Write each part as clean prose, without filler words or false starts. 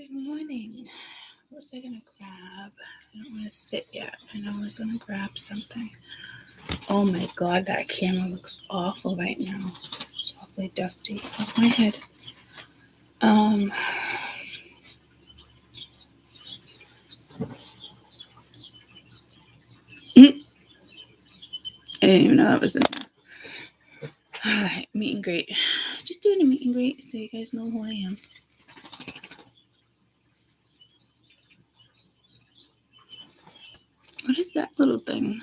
Good morning. What was I gonna grab? I don't want to sit yet. I know I was gonna grab something. Oh my god, that camera looks awful right now. It's awfully dusty off my head. I didn't even know that was in there. Alright, meet and greet. Just doing a meet and greet so you guys know who I am. What is that little thing?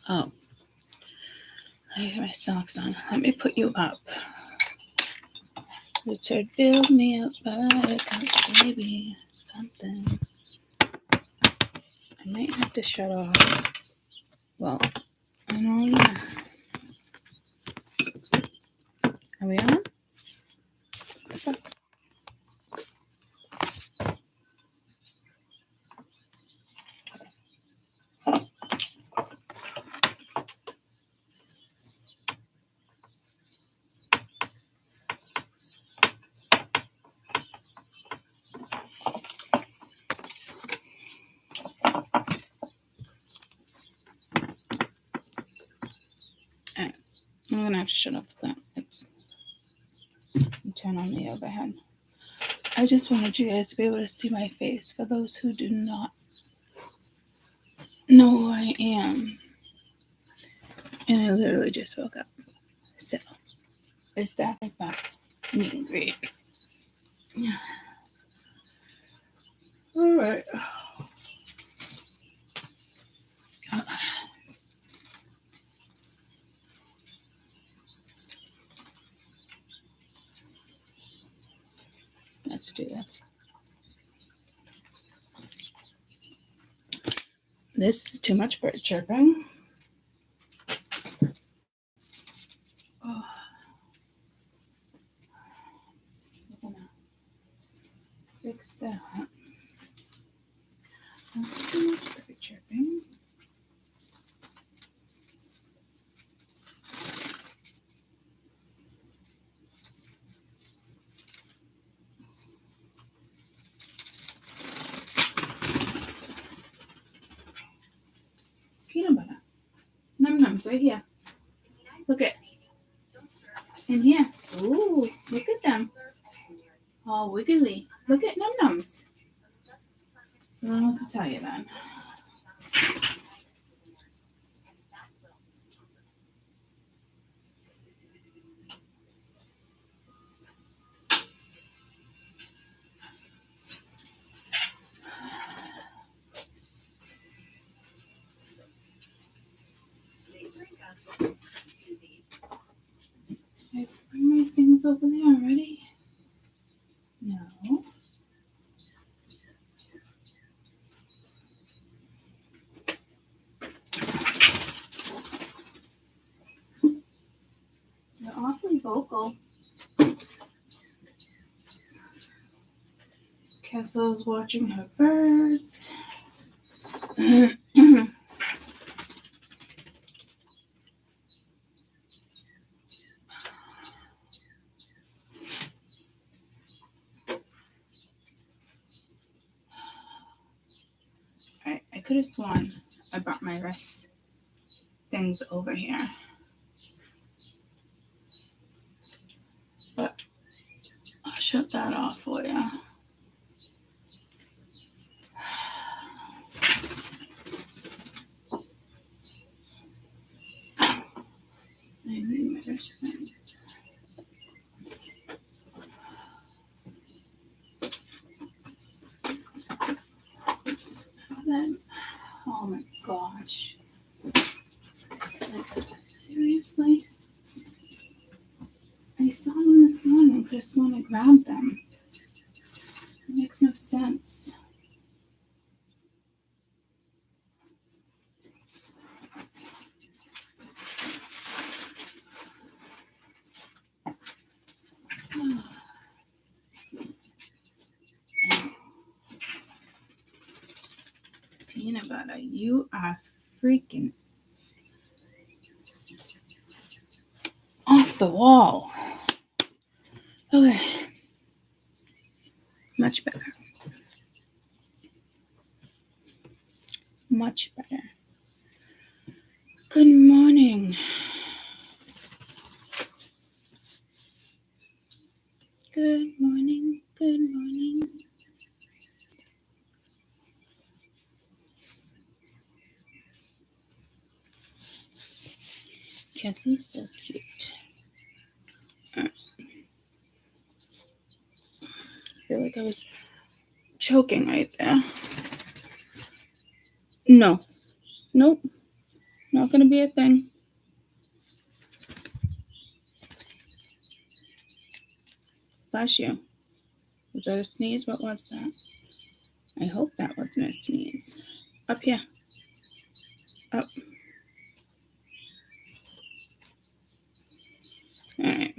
Oh, I got my socks on. Let me put you up. Richard, build me up, buttercup, baby, something. I might have to shut off. Well, I don't know. Are we on? The fuck? I'm gonna have to shut off the turn on the overhead. I just wanted you guys to be able to see my face for those who do not know who I am. And I literally just woke up. So, is that like that meet and greet? Alright. Let's do this. This is too much bird chirping. Oh. I'm gonna fix that. That's too much bird chirping. Peanut butter. Num-nums right here. Look at in here. Ooh, look at them. All wiggly. Look at num-nums. I don't know what to tell you then. I bring my things over there already? No. You're awfully vocal. Kessel's watching her birds. I could have sworn I brought my rest things over here. But I'll shut that off for you. I need my rest things. Then, oh my gosh. Seriously? I saw them this morning. I could have sworn I grabbed them. It makes no sense. Peanut butter, you are freaking off the wall. Okay. Much better. Much better. Good morning. Good morning. Good morning. Cassie's so cute. I feel like I was choking right there. No. Nope. Not going to be a thing. Bless you. Was that a sneeze? What was that? I hope that wasn't a sneeze. Up here. Up. All right.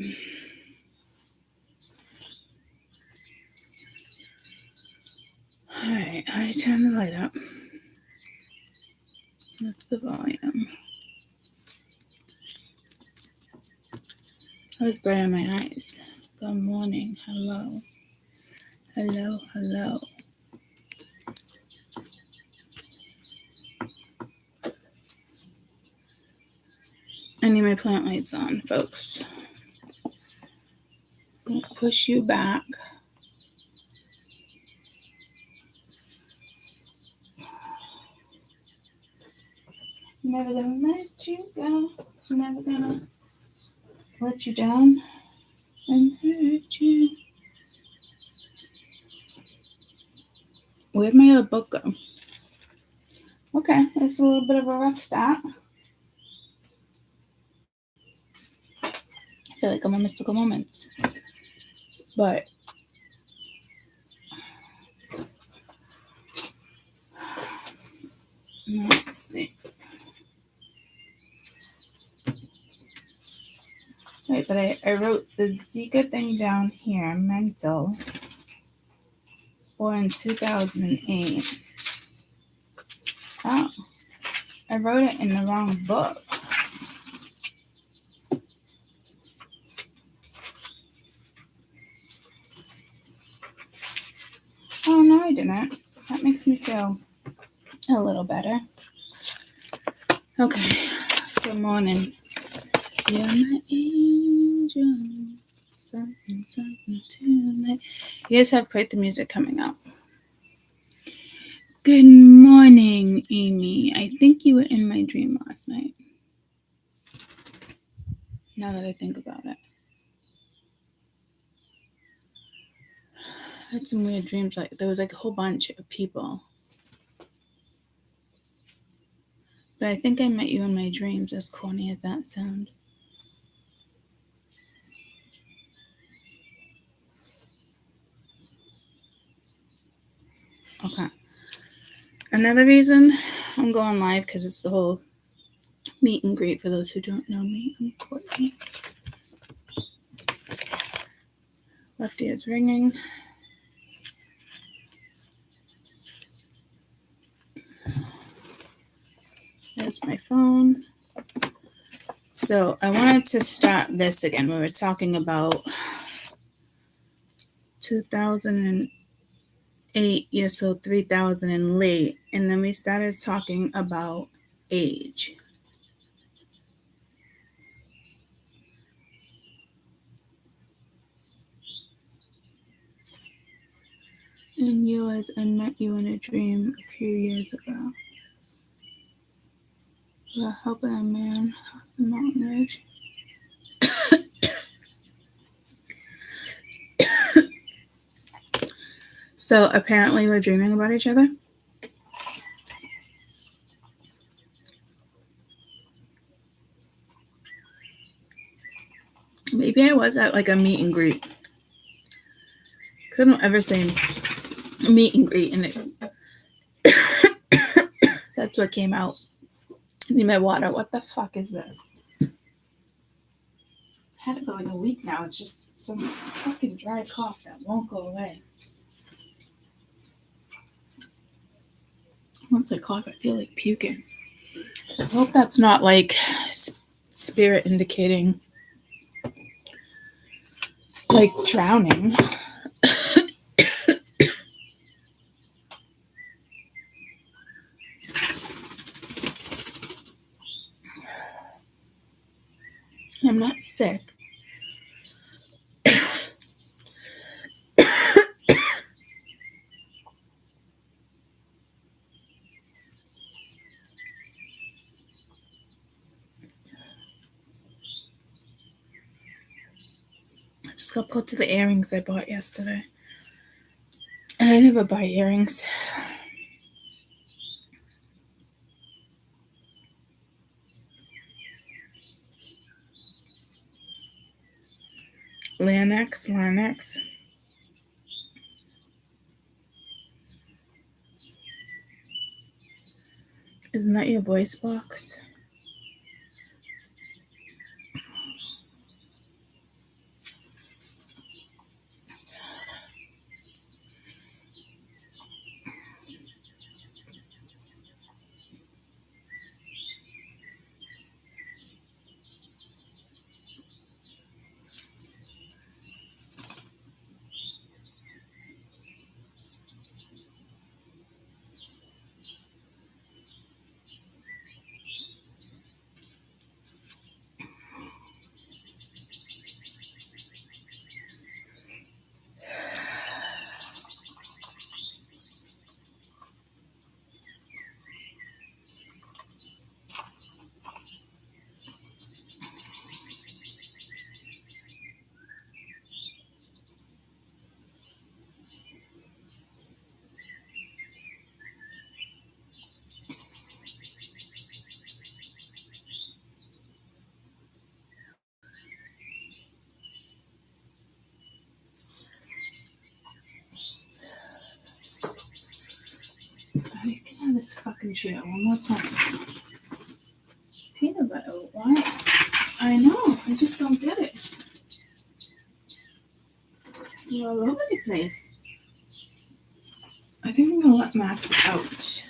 All right. I turn the light up. That's the volume. I was bright in my eyes. Good morning. Hello. Hello. Hello. I need my plant lights on, folks. Don't push you back. Never gonna let you go. Never gonna let you down and hurt you. Where'd my other book go? Okay, that's a little bit of a rough start. I feel like I'm in mystical moments. But let's see. Wait, but I wrote the Zika thing down here, mental, born in 2008. Oh, I wrote it in the wrong book. Oh, no, I didn't. That makes me feel a little better. Okay, good morning. You're my angel. Something, something tonight. You guys have quite the music coming up. Good morning, Amy. I think you were in my dream last night. Now that I think about it. I had some weird dreams. Like there was like a whole bunch of people. But I think I met you in my dreams, as corny as that sounds. Okay. Another reason I'm going live, because it's the whole meet and greet. For those who don't know me, I'm Courtney. Left ear's ringing. There's my phone. So I wanted to start this again. We were talking about 2008, so 3000 and late. And then we started talking about age. And yours, I met you in a dream a few years ago. We were helping a man off the mountain ridge. So apparently we're dreaming about each other. Maybe I was at like a meet and greet. Because I don't ever say meet and greet, and it that's what came out. I need my water. What the fuck is this? I had it for like a week now. It's just some fucking dry cough that won't go away. Once I cough, I feel like puking. I hope that's not like spirit indicating like drowning. I'm not sick. I just got put to the earrings I bought yesterday. And I never buy earrings. Lanex. Isn't that your voice box? I can have this fucking chair one more time. Peanut butter, why? I know, I just don't get it. You're all over the place. I think I'm gonna let Max out.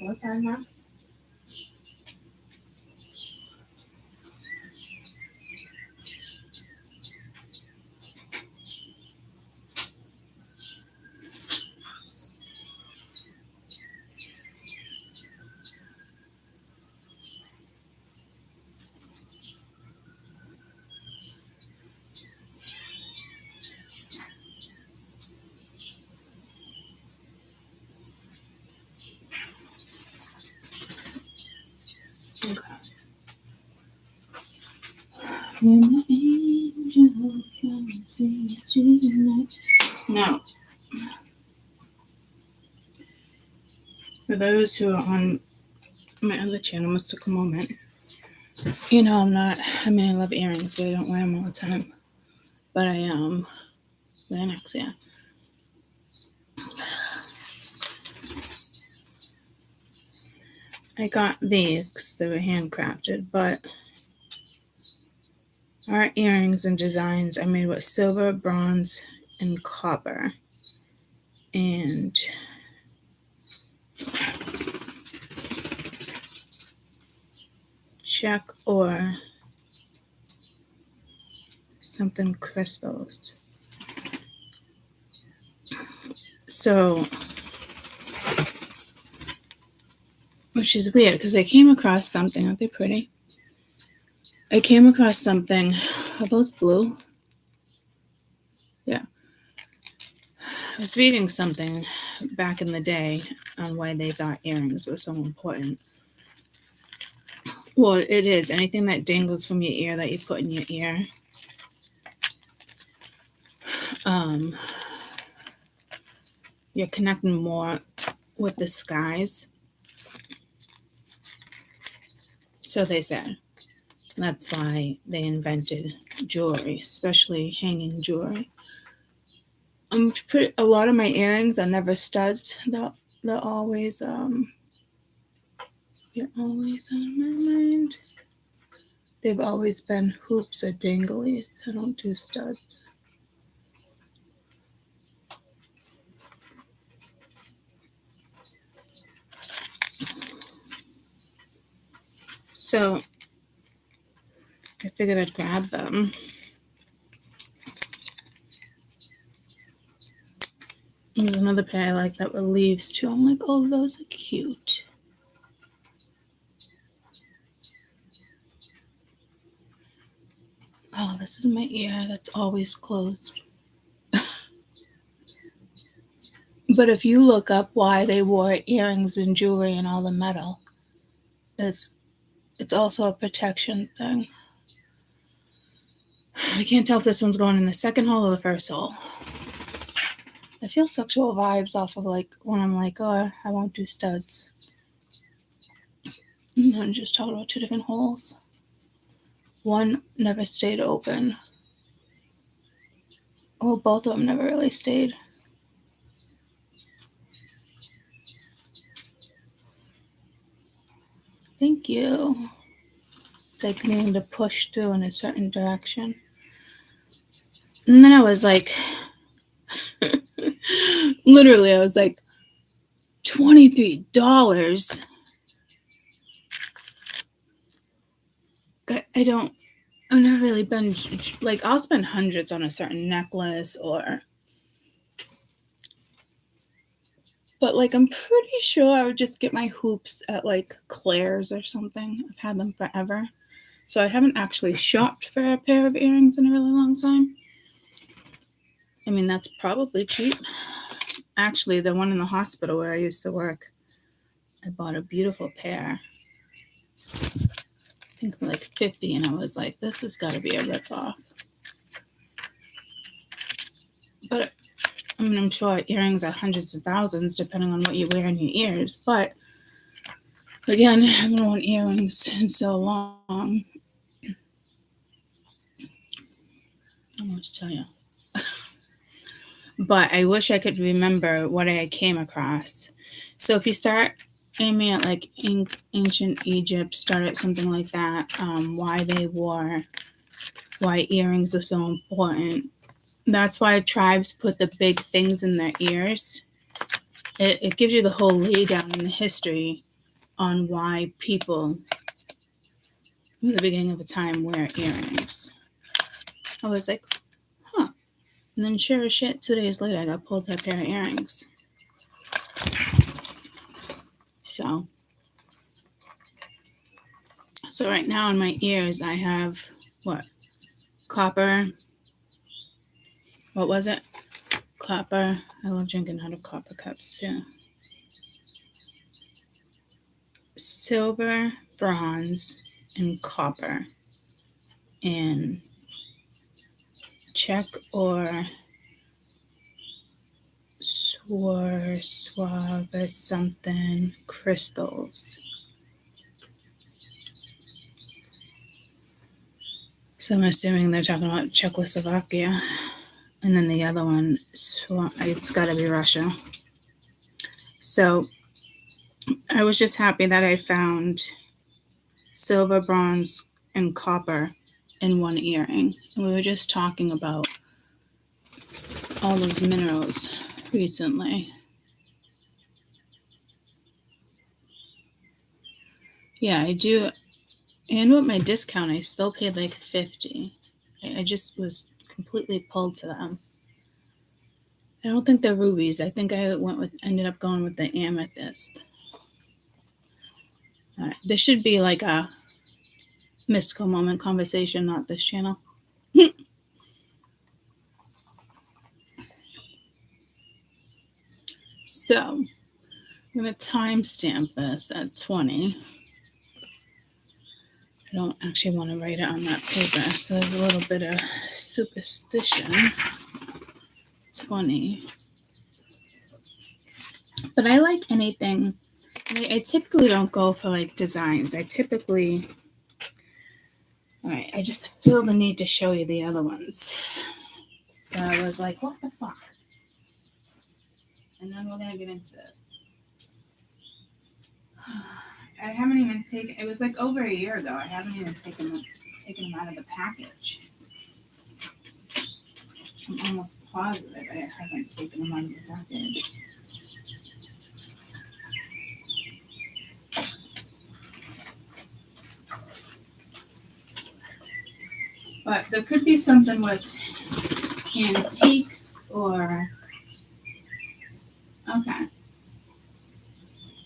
Go outside, Max. You're my angel, come and see you tonight. Now, for those who are on my other channel, Mystical Moment, you know I love earrings, but I don't wear them all the time. But I Lanex, yeah. I got these because they were handcrafted, but our earrings and designs are made with silver, bronze, and copper. And check or something crystals. So, which is weird because I came across something. Aren't they pretty? I came across something. Are those blue? Yeah. I was reading something back in the day on why they thought earrings were so important. Well, it is. Anything that dangles from your ear that you put in your ear. You're connecting more with the skies. So they said. That's why they invented jewelry, especially hanging jewelry. A lot of my earrings are never studs. They're always you're always on my mind. They've always been hoops or danglies. I don't do studs. So I figured I'd grab them. another pair I like that were leaves too. I'm like, oh, those are cute. Oh, this is my ear that's always closed. But if you look up why they wore earrings and jewelry and all the metal, it's also a protection thing. I can't tell if this one's going in the second hole or the first hole. I feel sexual vibes off of like when I'm like, oh, I won't do studs. And then just talking about two different holes. One never stayed open. Well, both of them never really stayed. Thank you. It's like needing to push through in a certain direction. And then I was like, literally, I was like, $23. I've never really been, like, I'll spend hundreds on a certain necklace but, like, I'm pretty sure I would just get my hoops at, like, Claire's or something. I've had them forever. So I haven't actually shopped for a pair of earrings in a really long time. I mean, that's probably cheap. Actually, the one in the hospital where I used to work, I bought a beautiful pair. I think like $50, and I was like, this has got to be a ripoff. But I mean, I'm sure earrings are hundreds of thousands depending on what you wear in your ears. But again, I haven't worn earrings in so long. I don't know what to tell you. But I wish I could remember what I came across. So if you start aiming at like ancient Egypt, start at something like that, why earrings are so important. That's why tribes put the big things in their ears. It gives you the whole laydown in the history on why people in the beginning of a time wear earrings. I was like, huh. And then sure as shit, 2 days later, I got pulled that pair of earrings. So right now in my ears, I have what? Copper. What was it? Copper. I love drinking out of copper cups too. Silver, bronze, and copper. And check or suave something crystals. So I'm assuming they're talking about Czechoslovakia. And then the other one, it's got to be Russia. So I was just happy that I found silver, bronze, and copper in one earring. And we were just talking about all those minerals recently. Yeah, I do. And with my discount, I still paid like $50. I just was completely pulled to them. I don't think they're rubies. I think I ended up going with the amethyst. All right, this should be like a mystical moment conversation, not this channel. So I'm going to timestamp this at 20. I don't actually want to write it on that paper, so there's a little bit of superstition. 20. But I like anything. I typically don't go for like designs. I just feel the need to show you the other ones. But I was like, what the fuck? And then we're going to get into this. I haven't even taken, it was like over a year ago. I haven't even taken them out of the package. I'm almost positive I haven't taken them out of the package. But there could be something with antiques or Okay.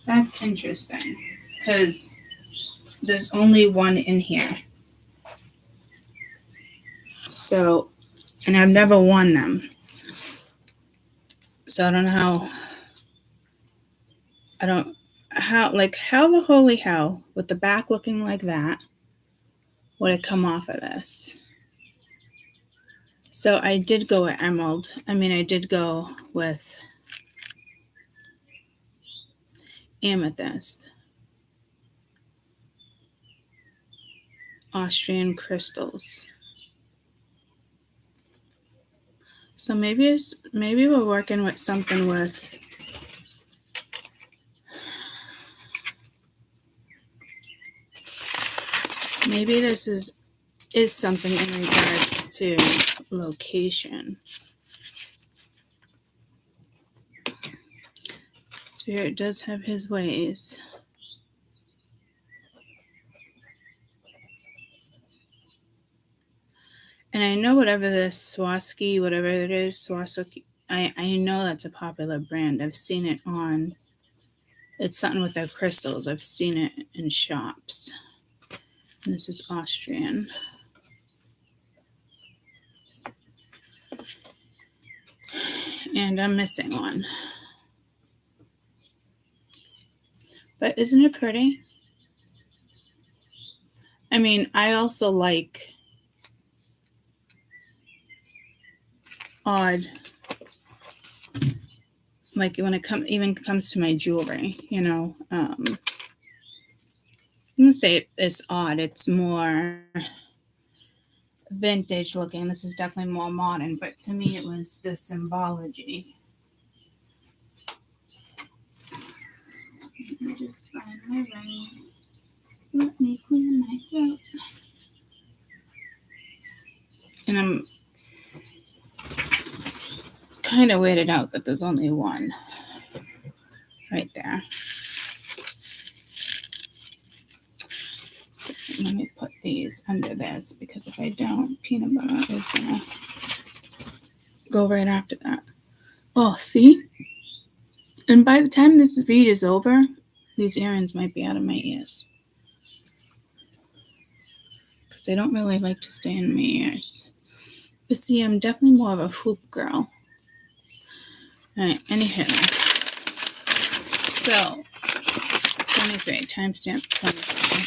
That's interesting. Because there's only one in here. So, and I've never won them. So I don't know how the holy hell, with the back looking like that, would it come off of this? So I did go with emerald. I did go with amethyst. Austrian crystals. So maybe we're working with something with maybe this is something in regards to location. Spirit does have his ways. And I know whatever this Swarovski, whatever it is, Swarovski, I know that's a popular brand. I've seen it on, it's something with their crystals. I've seen it in shops. And this is Austrian. And I'm missing one. But isn't it pretty? I also like odd, like when it comes to my jewelry, I'm gonna say it's odd. It's more vintage looking. This is definitely more modern, but to me it was the symbology. Let me just find my ring. Let me clear my throat. And I'm kind of weirded out that there's only one right there. So let me put these under this, because if I don't, peanut butter is gonna go right after that. Oh, see? And by the time this video is over, these earrings might be out of my ears, because they don't really like to stay in my ears. But see, I'm definitely more of a hoop girl. Alright, anyhow. So, 23, timestamp 23.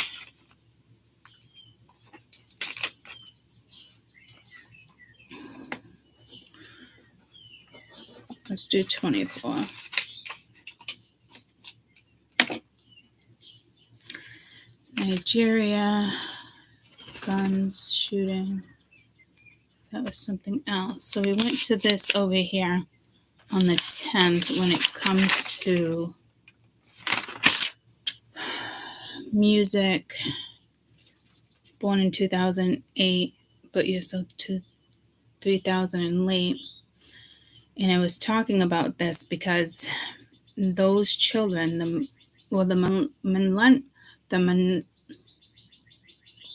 Let's do 24. Nigeria, guns, shooting. That was something else. So we went to this over here on the 10th when it comes to music. Born in 2008, but you're so 3000 and late. And I was talking about this because those children, the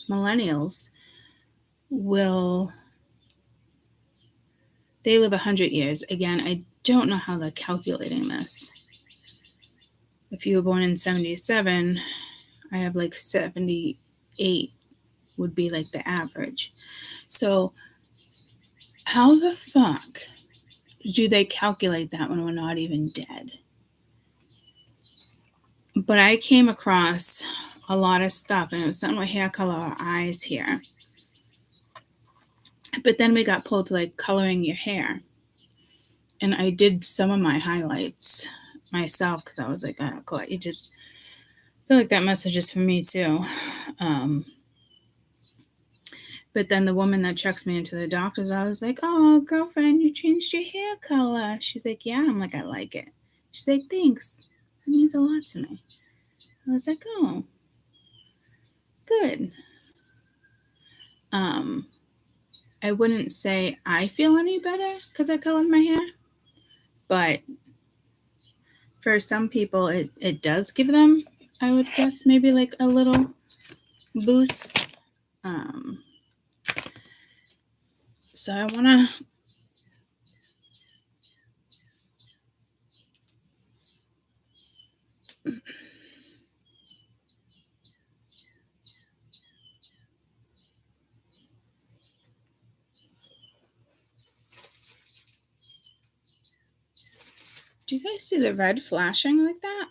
millennials they live 100 years. Again, I don't know how they're calculating this. If you were born in 77, I have like 78 would be like the average. So how the fuck do they calculate that when we're not even dead? But I came across a lot of stuff, and it was something with hair color or eyes here. But then we got pulled to like coloring your hair. And I did some of my highlights myself, because I was like, oh, God, you just feel like that message is for me too. But then the woman that checks me into the doctor's, I was like, oh, girlfriend, you changed your hair color. She's like, yeah. I'm like, I like it. She's like, thanks. That means a lot to me. I was like, oh, good. I wouldn't say I feel any better because I colored my hair, but for some people, it does give them, I would guess, maybe like a little boost. So I want to Do you guys see the red flashing like that?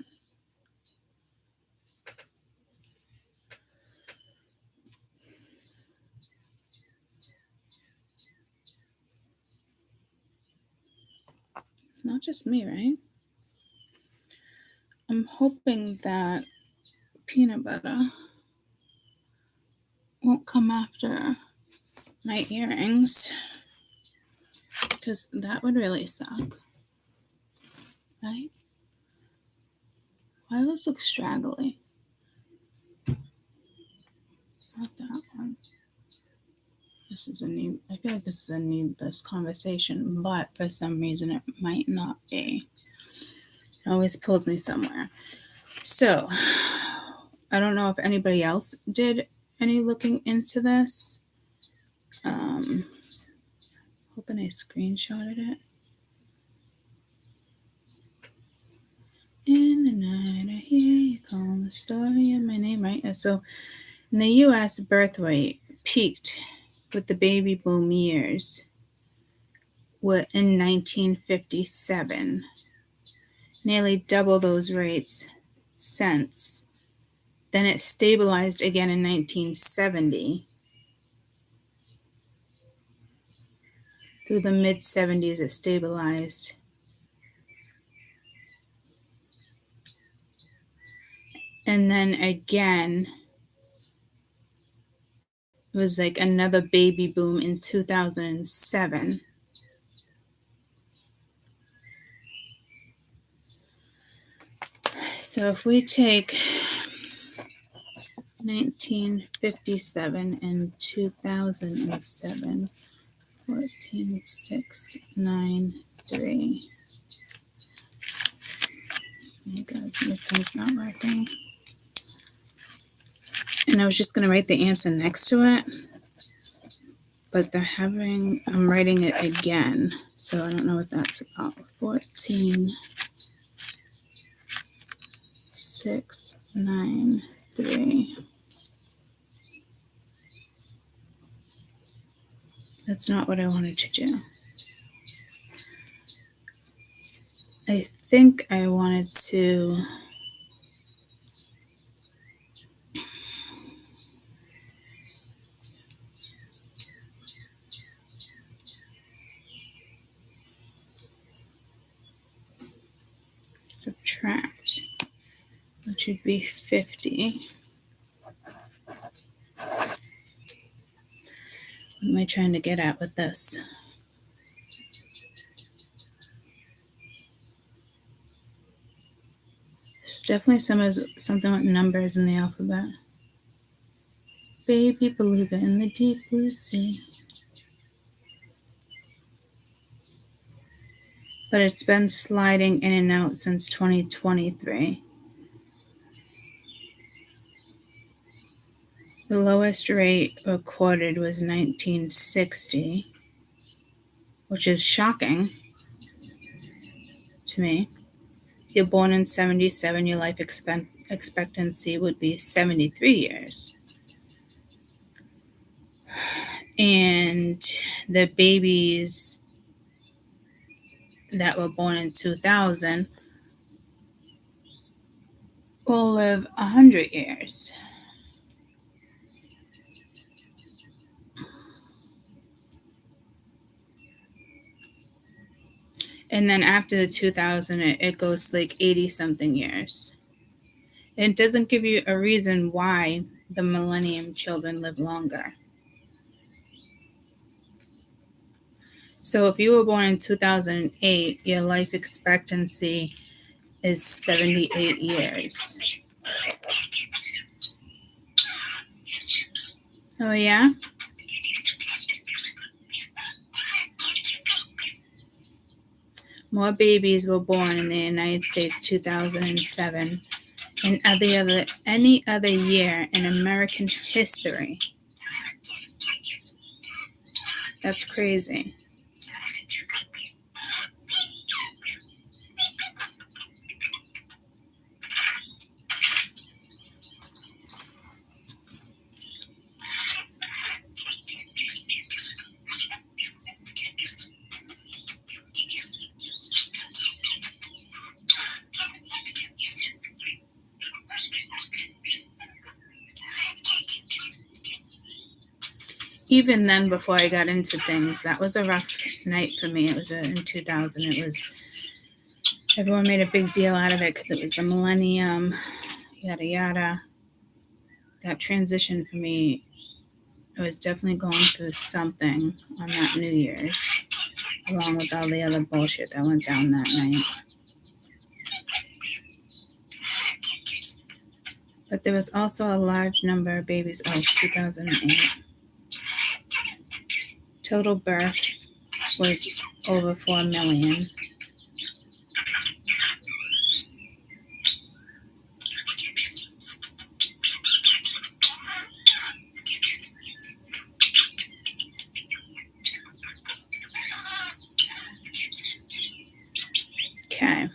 Not just me, right? I'm hoping that peanut butter won't come after my earrings, because that would really suck, right? Why do those look straggly? Not that one. I feel like this is a needless conversation, but for some reason it might not be. It always pulls me somewhere. So, I don't know if anybody else did any looking into this. Hoping I screenshotted it. In the night I hear you call the story of my name, right? So, in the U.S., birth rate peaked with the baby boom years in 1957. Nearly double those rates since. Then it stabilized again in 1970. Through the mid-70s, it stabilized. And then again, it was like another baby boom in 2007. So if we take 1957 and 2007, 14, 6, 9, 3. Oh my God, my pen's not working. And I was just going to write the answer next to it, but I'm writing it again, so I don't know what that's about. 14, 6, 9, 3. That's not what I wanted to do. I think I wanted to subtract, which would be 50. What am I trying to get at with this? There's definitely something with numbers in the alphabet. Baby beluga in the deep blue sea. But it's been sliding in and out since 2023. The lowest rate recorded was 1960, which is shocking to me. If you're born in 77, your life expectancy would be 73 years. And the babies that were born in 2000 will live 100 years. And then after the 2000, it goes like 80-something years. It doesn't give you a reason why the millennium children live longer. So if you were born in 2008, your life expectancy is 78 years. Oh, yeah? More babies were born in the United States 2007 than any other year in American history. That's crazy. even then, before I got into things, that was a rough night for me. It was in 2000. It was, everyone made a big deal out of it because it was the millennium, yada yada. That transition for me, I was definitely going through something on that New Year's, along with all the other bullshit that went down that night. But there was also a large number of babies. Oh, 2008. Total birth was over 4 million. Okay.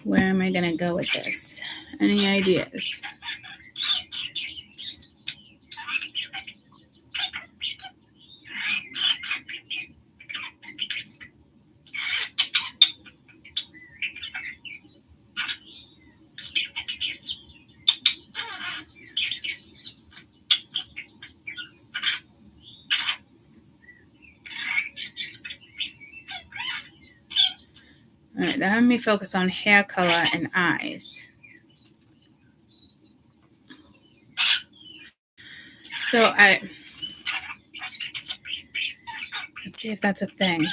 Where am I going to go with this? Any ideas? All right, that had me focus on hair color and eyes. So let's see if that's a thing.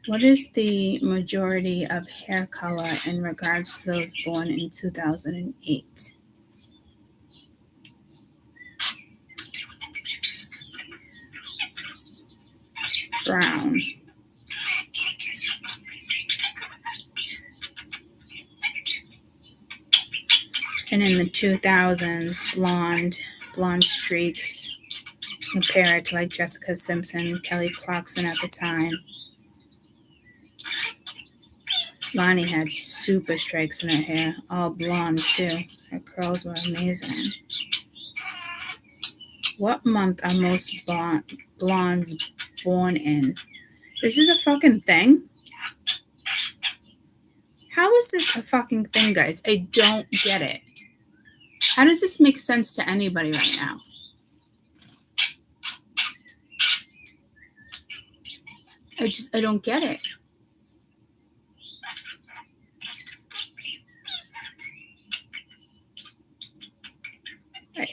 What is the majority of hair color in regards to those born in 2008? Brown. And in the 2000s, blonde streaks. Compare it to like Jessica Simpson, Kelly Clarkson at the time. Lonnie had super strikes in her hair, all blonde too. Her curls were amazing. What month are most blondes born in? This is a fucking thing? How is this a fucking thing, guys? I don't get it. How does this make sense to anybody right now? I don't get it. Right.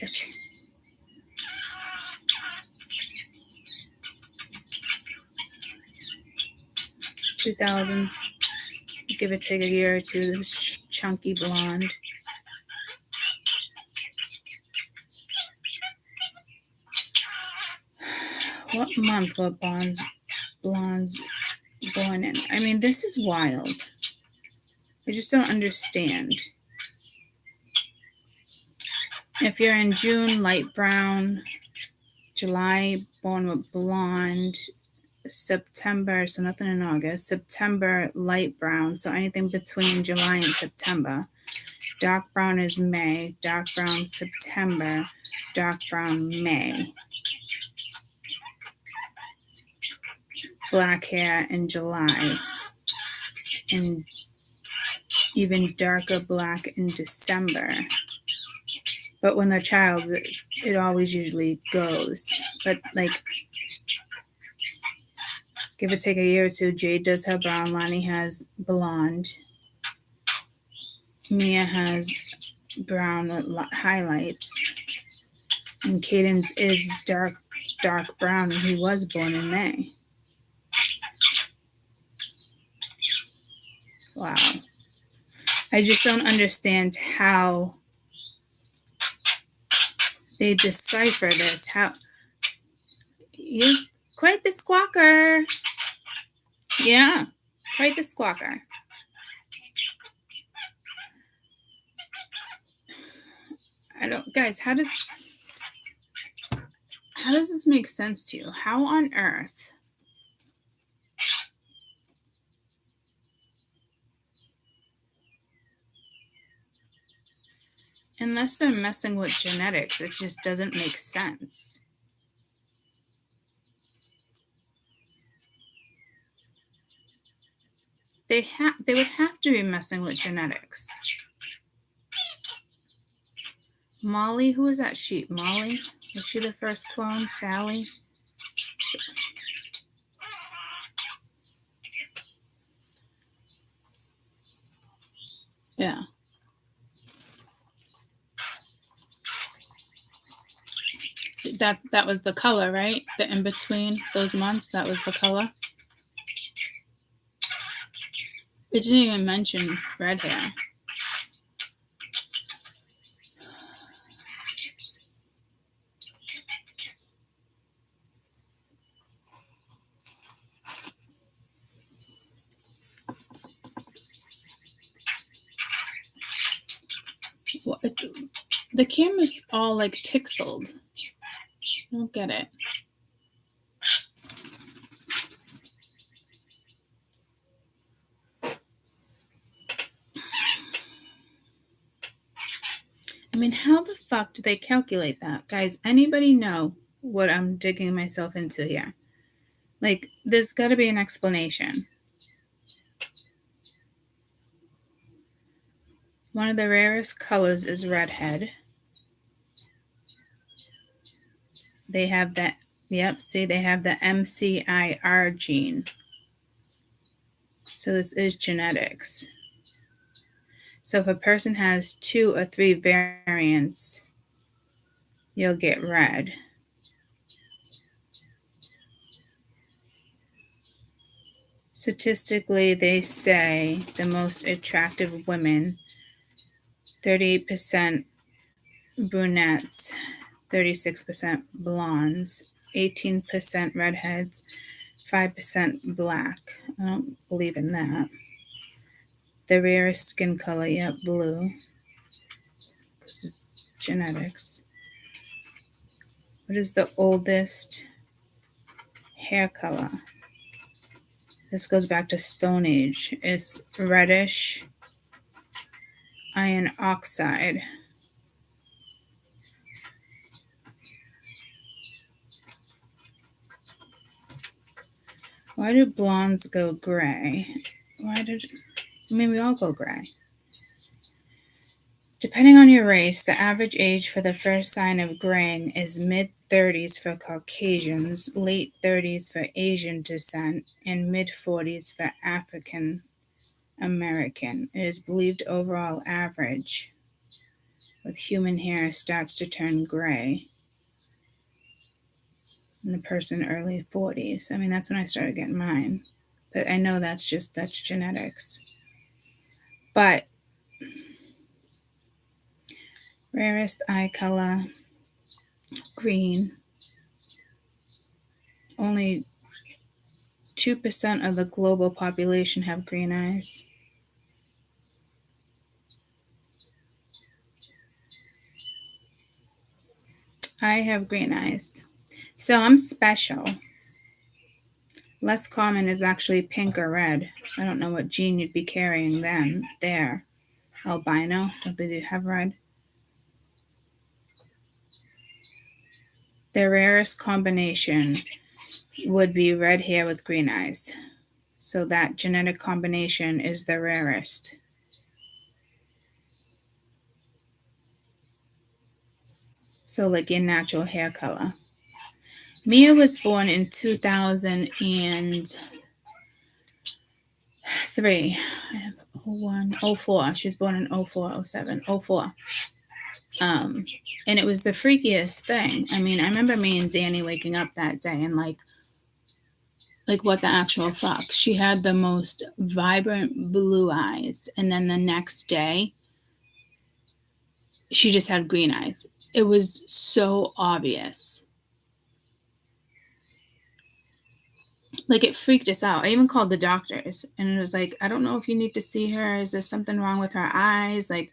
2000s, give it take a year or two, chunky blonde. What month were blondes born in? I mean, this is wild. I just don't understand. If you're in June, light brown. July, born with blonde. September, so nothing in August. September, light brown, so anything between July and September. Dark brown is May. Dark brown, September. Dark brown, May. Black hair in July. And even darker black in December. But when they're a child, it always usually goes. But like, give or take a year or two, Jade does have brown. Lonnie has blonde. Mia has brown with highlights. And Cadence is dark brown, and he was born in May. Wow. I just don't understand how they decipher this. How you're quite the squawker. Yeah, quite the squawker. Guys, how does this make sense to you? How on earth? Unless they're messing with genetics, it just doesn't make sense. They would have to be messing with genetics. Molly, who is that sheep? Molly? Was she the first clone? Sally? Yeah. That was the color, right? The in between those months, that was the color. It didn't even mention red hair. What? The camera's all like pixeled. I don't get it. I mean, how the fuck do they calculate that? Guys, anybody know what I'm digging myself into here? Like, there's got to be an explanation. One of the rarest colors is redhead. They have that, yep, see, they have the MCIR gene. So this is genetics. So if a person has 2 or 3 variants, you'll get red. Statistically, they say the most attractive women, 38% brunettes, 36% blondes, 18% redheads, 5% black. I don't believe in that. The rarest skin color, yep, blue. This is genetics. What is the oldest hair color? This goes back to Stone Age. It's reddish iron oxide. Why do blondes go gray? We all go gray. Depending on your race, the average age for the first sign of graying is mid-30s for Caucasians, late 30s for Asian descent, and mid-40s for African American. It is believed overall average with human hair starts to turn gray in the person early 40s. I mean, that's when I started getting mine. But I know that's genetics. But rarest eye color, green. Only 2% of the global population have green eyes. I have green eyes. So I'm special. Less common is actually pink or red. I don't know what gene you'd be carrying then. There. Albino. Don't they have red? The rarest combination would be red hair with green eyes. So that genetic combination is the rarest. So like your natural hair color. Mia was born in 2003. I have 04. She was born in 04, 07, 04. And it was the freakiest thing. I mean, I remember me and Danny waking up that day and like what the actual fuck? She had the most vibrant blue eyes. And then the next day, she just had green eyes. It was so obvious. Like, it freaked us out. I even called the doctors and it was like, I don't know if you need to see her. Is there something wrong with her eyes? Like,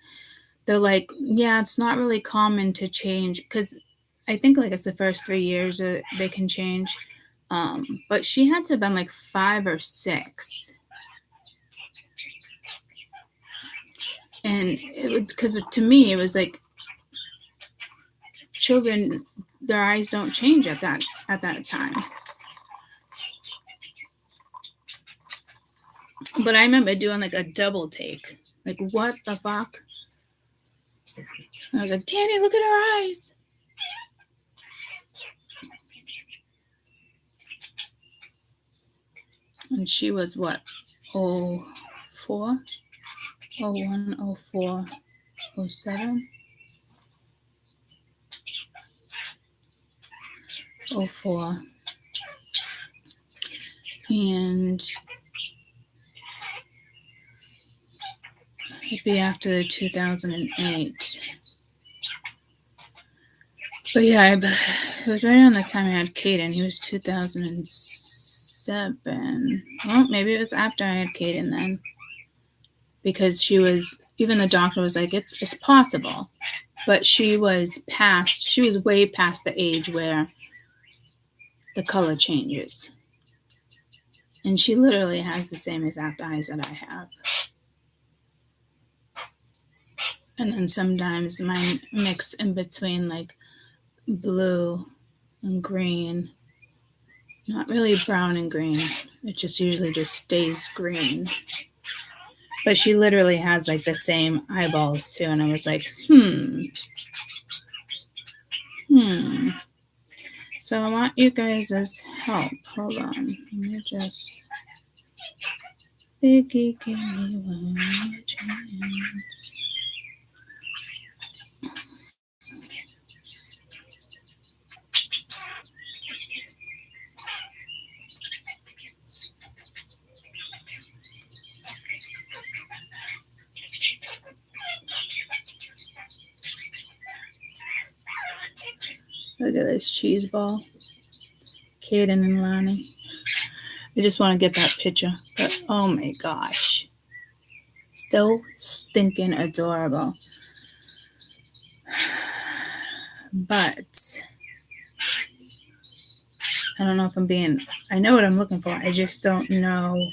they're like, yeah, it's not really common to change because I think like it's the first 3 years that they can change. But she had to have been like 5 or 6. And it was because to me, it was like children, their eyes don't change at that time. But I remember doing like a double take. Like, what the fuck? And I was like, Danny, look at her eyes. And she was what? 04? 01, 04, 07? 04. And it'd be after the 2008. But yeah, it was right around the time I had Caden. He was 2007. Well, maybe it was after I had Caden then. Because she was, even the doctor was like, it's possible. But she was way past the age where the color changes. And she literally has the same exact eyes that I have. And then sometimes mine mix in between like blue and green. Not really brown and green. It just usually just stays green. But she literally has like the same eyeballs too. And I was like, So I want you guys' help. Hold on. Let me just... Biggie, give me one more chance. Look at this cheese ball. Caden and Lonnie. I just want to get that picture. But oh my gosh. So stinking adorable. But I don't know if I know what I'm looking for. I just don't know.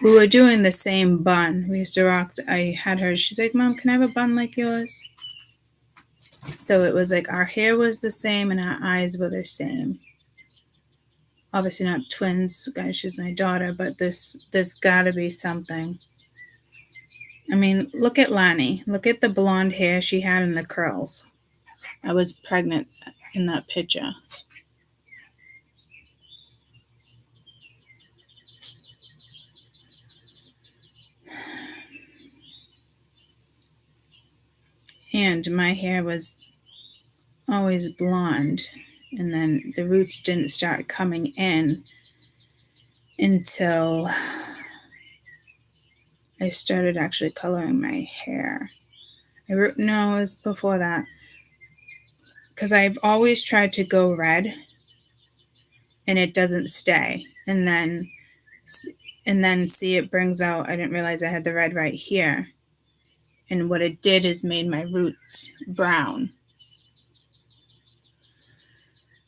We were doing the same bun. We used to rock. I had her. She's like, Mom, can I have a bun like yours? So it was like our hair was the same and our eyes were the same. Obviously not twins, guys. She's my daughter, but there's got to be something. I mean, look at Lani. Look at the blonde hair she had and the curls. I was pregnant in that picture. And my hair was always blonde. And then the roots didn't start coming in until I started actually coloring my hair. No, it was before that. Because I've always tried to go red and it doesn't stay. And then see, it brings out, I didn't realize I had the red right here. And what it did is made my roots brown.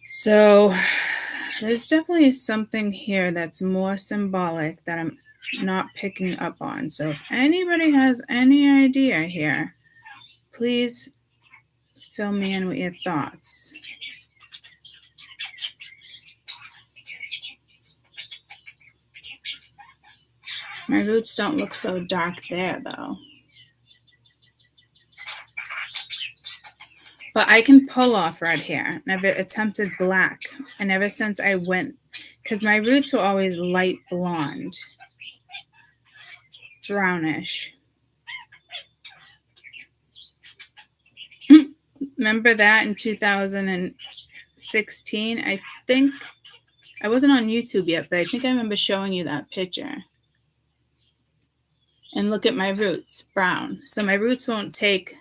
So there's definitely something here that's more symbolic that I'm not picking up on. So if anybody has any idea here, please fill me in with your thoughts. My roots don't look so dark there, though. But I can pull off red hair. Never attempted black. And ever since I went, because my roots were always light blonde, brownish. Remember that in 2016? I think, I wasn't on YouTube yet, but I think I remember showing you that picture. And look at my roots, brown. So my roots won't take...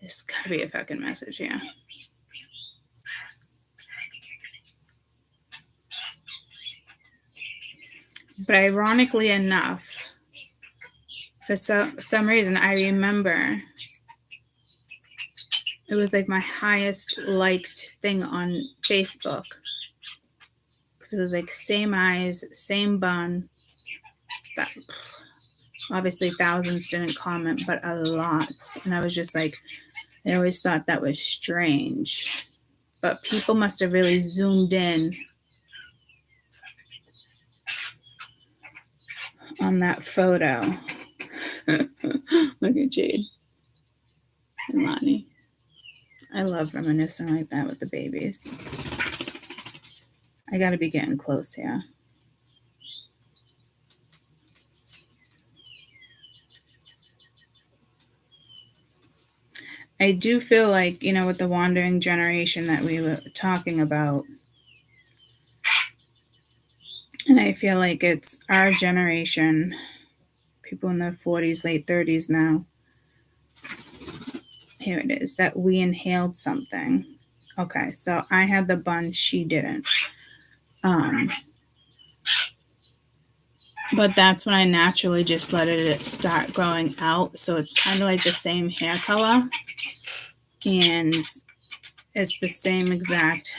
There's got to be a fucking message here. But ironically enough, for some reason, I remember it was like my highest liked thing on Facebook. Because it was like same eyes, same bun. That, obviously thousands didn't comment, but a lot. And I was just like, I always thought that was strange. But people must have really zoomed in on that photo. Look at Jade and Lonnie. I love reminiscing like that with the babies. I gotta be getting close here. I do feel like, with the wandering generation that we were talking about, and I feel like it's our generation, people in their 40s, late 30s now. Here it is, that we inhaled something. Okay, so I had the bun, she didn't. But that's when I naturally just let it start growing out. So it's kind of like the same hair color. And it's the same exact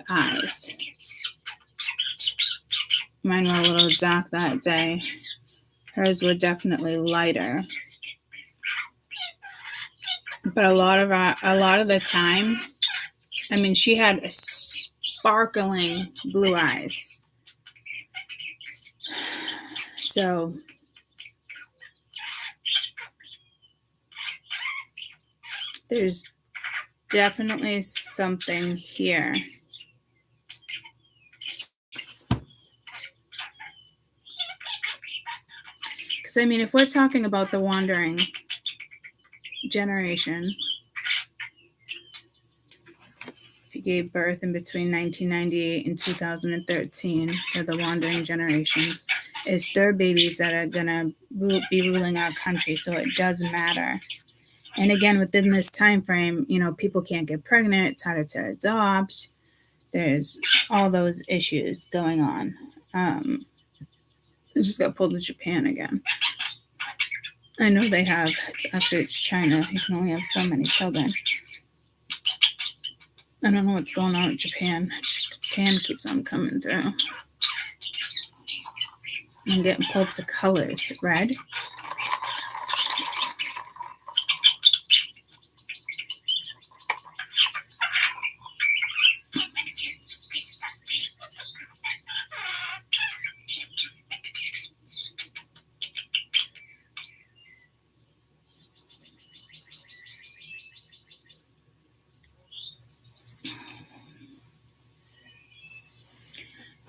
eyes. Mine were a little dark that day. Hers were definitely lighter. But a lot of the time, I mean, she had sparkling blue eyes. So there's definitely something here. Because, I mean, if we're talking about the wandering generation, if you gave birth in between 1998 and 2013, they're the wandering generations. It's their babies that are going to be ruling our country, so it does matter. And again, within this time frame, people can't get pregnant. It's harder to adopt. There's all those issues going on. I just got pulled to Japan again. I know they have. It's China. You can only have so many children. I don't know what's going on with Japan. Japan keeps on coming through. I'm getting pulled to colors. Red.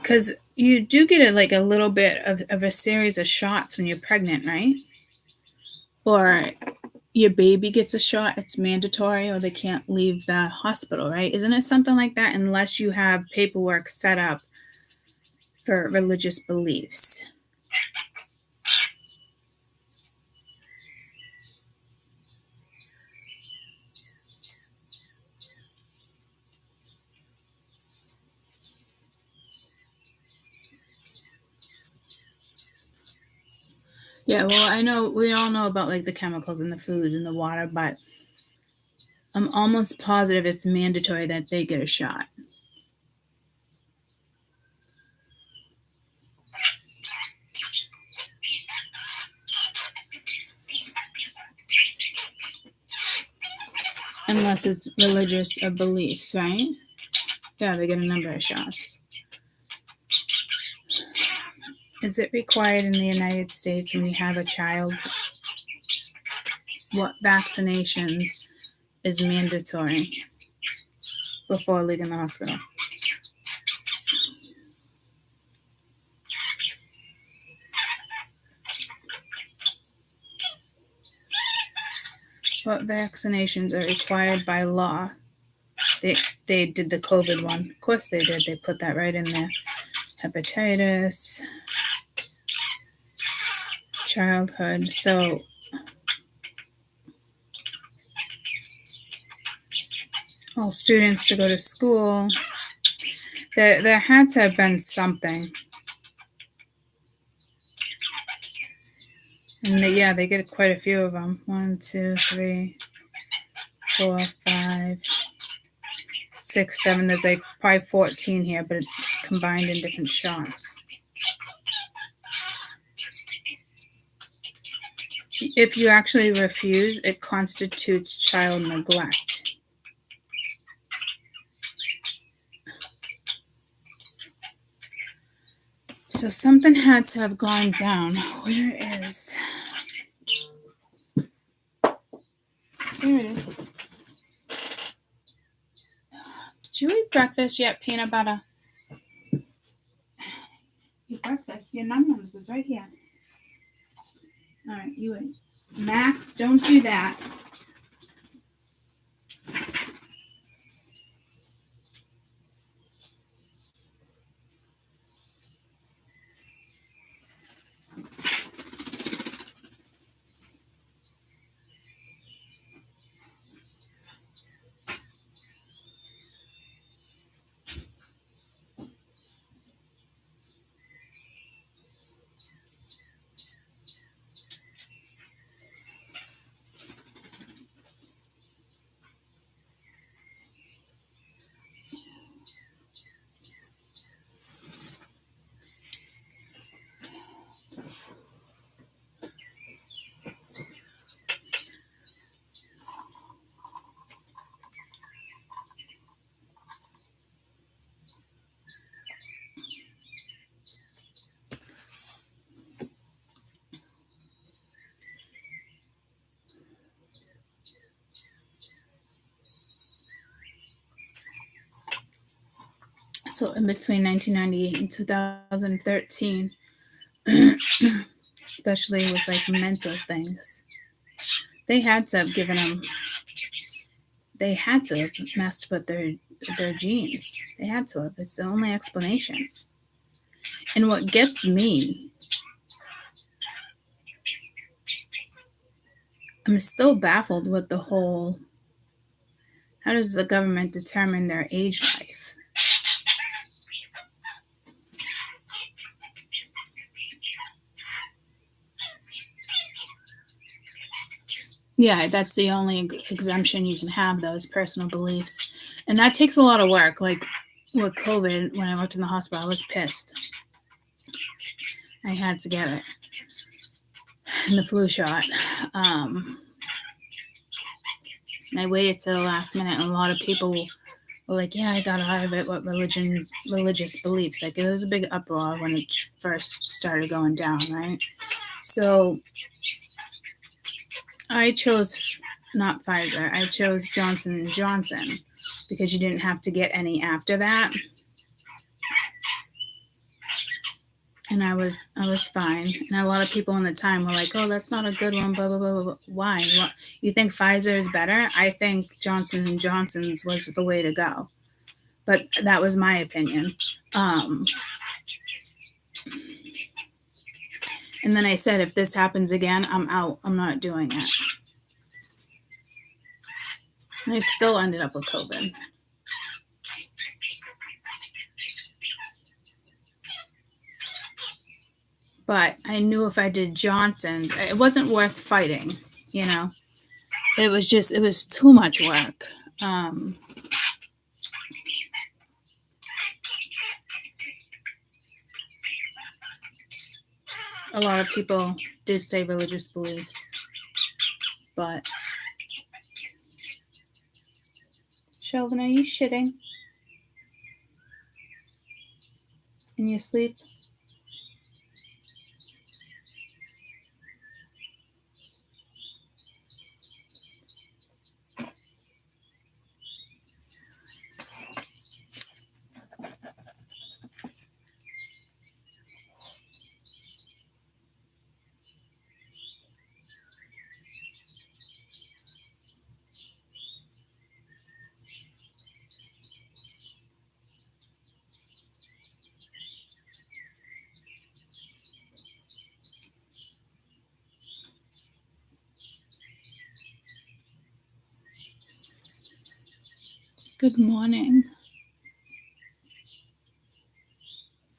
Because you do get a little bit of a series of shots when you're pregnant, right? Or your baby gets a shot, it's mandatory, or they can't leave the hospital, right? Isn't it something like that? Unless you have paperwork set up for religious beliefs. Yeah, well, we all know about the chemicals in the food and the water, but I'm almost positive it's mandatory that they get a shot. Unless it's religious beliefs, right? Yeah, they get a number of shots. Is it required in the United States when you have a child? What vaccinations is mandatory before leaving the hospital? What vaccinations are required by law? They did the COVID one. Of course they did. They put that right in there. Hepatitis, childhood. So all students to go to school. There had to have been something. And they get quite a few of them. 1, 2, 3, 4, 5, 6, 7. There's probably 14 here, but combined in different shots. If you actually refuse, it constitutes child neglect. So something had to have gone down. Where is... There it is. Did you eat breakfast yet, peanut butter? Your breakfast. Your num-nums is right here. All right, you eat. Max, don't do that. So in between 1998 and 2013, especially with like mental things, they had to have given them. They had to have messed with their genes. They had to have. It's the only explanation. And what gets me, I'm still baffled with the whole, how does the government determine their age life? Yeah, that's the only exemption you can have, those personal beliefs. And that takes a lot of work. Like with COVID, when I worked in the hospital, I was pissed. I had to get it. And the flu shot. And I waited till the last minute, and a lot of people were like, yeah, I got out of it. What religious beliefs? Like, it was a big uproar when it first started going down, right? So I chose not Pfizer. I chose Johnson & Johnson because you didn't have to get any after that. And I was fine. And a lot of people in the time were like, oh, that's not a good one, blah, blah, blah, blah. Why? What? You think Pfizer is better? I think Johnson & Johnson's was the way to go. But that was my opinion. And then I said, if this happens again, I'm out. I'm not doing it. And I still ended up with COVID. But I knew if I did Johnson's, it wasn't worth fighting, you know. It was too much work. A lot of people did say religious beliefs, but Sheldon, are you shitting in your sleep? Good morning.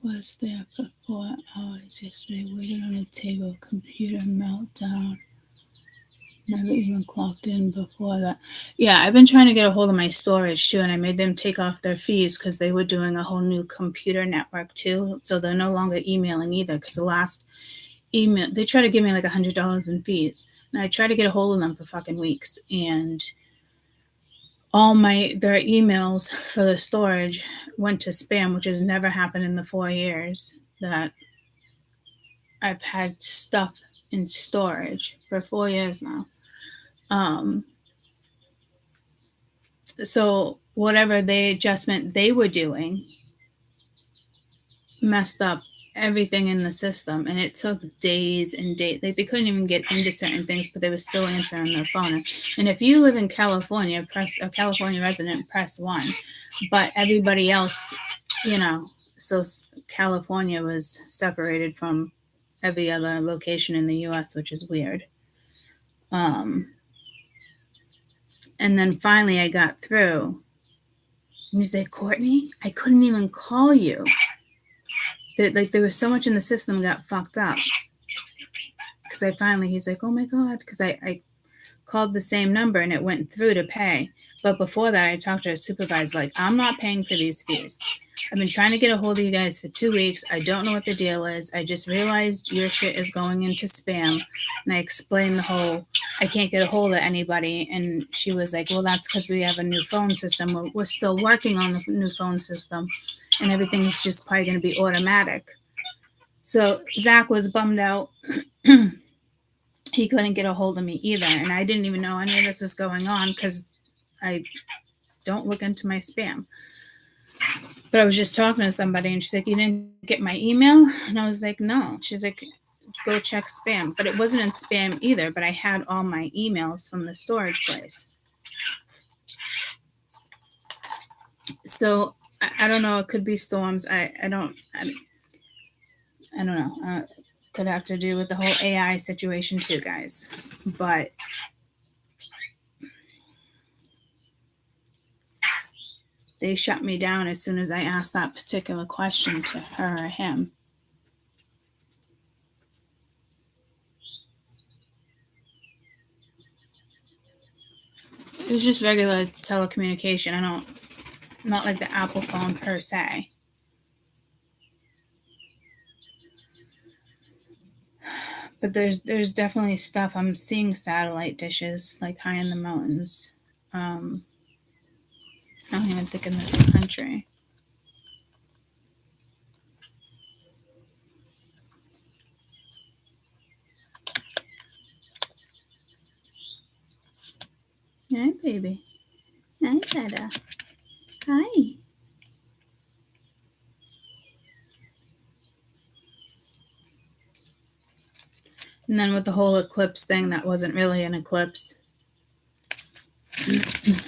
Was there for 4 hours yesterday, waited on a table, computer meltdown. Never even clocked in before that. Yeah, I've been trying to get a hold of my storage too, and I made them take off their fees because they were doing a whole new computer network too. So they're no longer emailing either, because the last email, they tried to give me like $100 in fees. And I tried to get a hold of them for fucking weeks, and all their emails for the storage went to spam, which has never happened in the 4 years that I've had stuff in storage for 4 years now. So whatever the adjustment they were doing messed up everything in the system, and it took days and days. Like, they couldn't even get into certain things, but they were still answering their phone. And if you live in California, press a California resident, press 1. But everybody else, so California was separated from every other location in the U.S., which is weird. And then finally I got through. And he's like, Courtney, I couldn't even call you. There was so much in the system got fucked up. Because he's like, oh my God. Because I called the same number and it went through to pay. But before that, I talked to a supervisor, like, I'm not paying for these fees. I've been trying to get a hold of you guys for 2 weeks. I don't know what the deal is. I just realized your shit is going into spam. And I explained the whole, I can't get a hold of anybody. And she was like, well, that's because we have a new phone system. We're still working on the new phone system. And everything's just probably going to be automatic. So Zach was bummed out. He couldn't get a hold of me either. And I didn't even know any of this was going on because I don't look into my spam. But I was just talking to somebody and she's like, you didn't get my email? And I was like, no. She's like, go check spam. But it wasn't in spam either, but I had all my emails from the storage place. So I don't know. It could be storms. I don't know. Could have to do with the whole AI situation too, guys. But they shut me down as soon as I asked that particular question to her or him. It was just regular telecommunication. Not like the Apple phone per se. But there's definitely stuff. I'm seeing satellite dishes like high in the mountains. I don't even think in this country. Hi, baby. Hi, Dada. Hi. And then with the whole eclipse thing, that wasn't really an eclipse.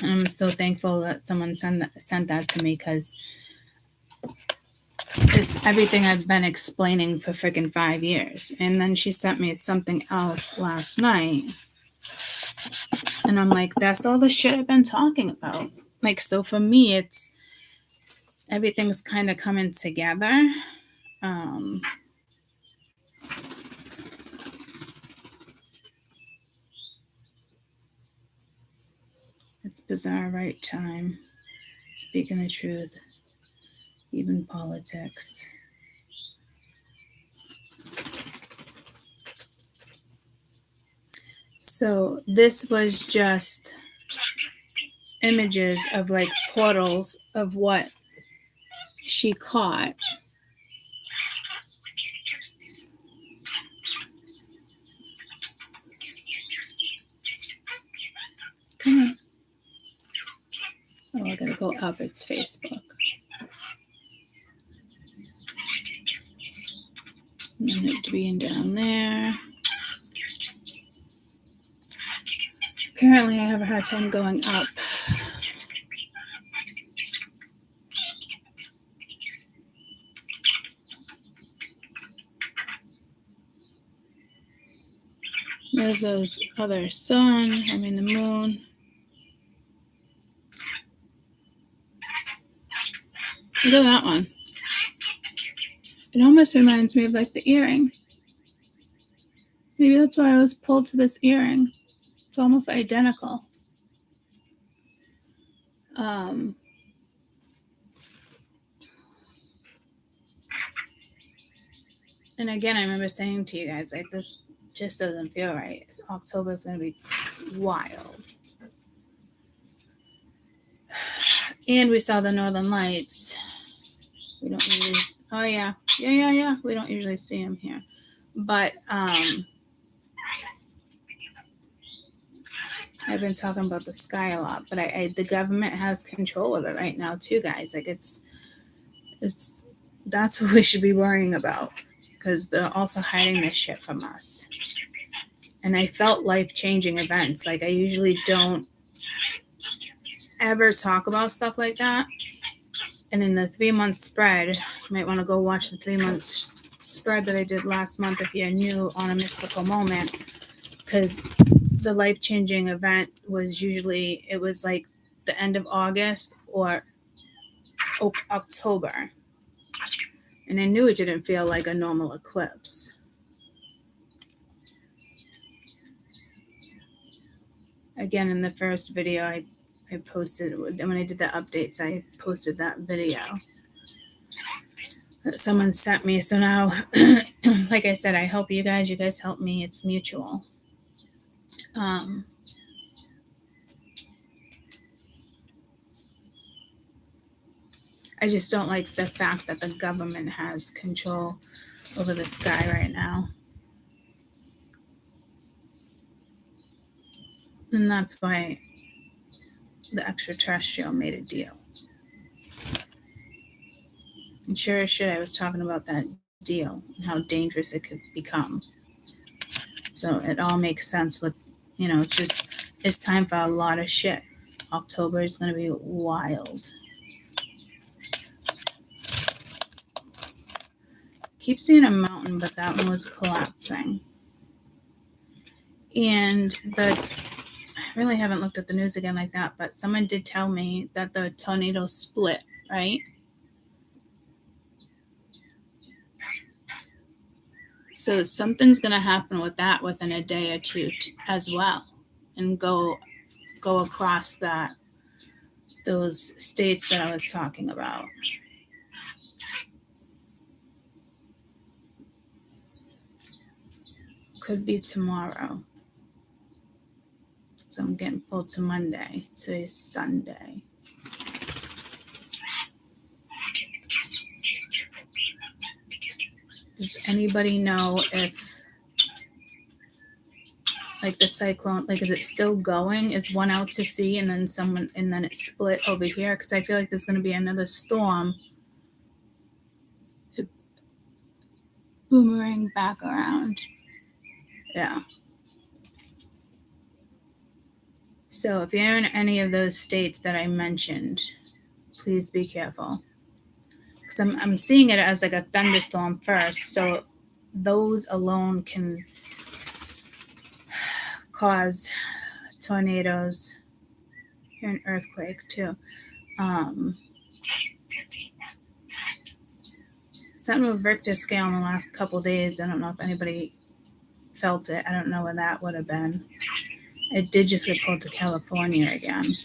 I'm so thankful that someone sent that to me because it's everything I've been explaining for freaking 5 years. And then she sent me something else last night. And I'm like, that's all the shit I've been talking about. Like, so for me, it's everything's kind of coming together. It's bizarre, right time. Speaking the truth. Even politics. So this was just images of like portals of what she caught. Come on. Oh, I gotta go up. It's Facebook. And then it being down there. Apparently, I have a hard time going up. There's those other sun, the moon. Look at that one. It almost reminds me of like the earring. Maybe that's why I was pulled to this earring. It's almost identical. And again, I remember saying to you guys, like, this just doesn't feel right. October is going to be wild. And we saw the Northern Lights. We don't usually, we don't usually see them here. But I've been talking about the sky a lot, but the government has control of it right now too, guys. Like it's that's what we should be worrying about, because they're also hiding this shit from us. And I felt life-changing events. Like I usually don't ever talk about stuff like that. And in the 3-month spread, you might want to go watch the 3-month spread that I did last month if you're new on a mystical moment, because the life-changing event was usually, it was like the end of August or October. And I knew it didn't feel like a normal eclipse. Again, in the first video I posted, when I did the updates, I posted that video that someone sent me. So now, like I said, I help you guys help me. It's mutual. I just don't like the fact that the government has control over the sky right now. And that's why the extraterrestrial made a deal. And sure as shit, I was talking about that deal and how dangerous it could become. So it all makes sense with, it's time for a lot of shit. October is going to be wild. Keep seeing a mountain, but that one was collapsing. And I really haven't looked at the news again like that, but someone did tell me that the tornado split, right? So something's going to happen with that within a day or two as well, and go across those states that I was talking about. Could be tomorrow. So I'm getting pulled to Monday. Today's Sunday. Does anybody know if, like, the cyclone, like, is it still going? Is one out to sea and then it split over here? Because I feel like there's going to be another storm boomerang back around. Yeah. So if you're in any of those states that I mentioned, please be careful. Because I'm seeing it as like a thunderstorm first. So those alone can cause tornadoes. Here, an earthquake too. Something with Richter scale in the last couple days. I don't know if anybody felt it. I don't know where that would have been. It did just get pulled to California again.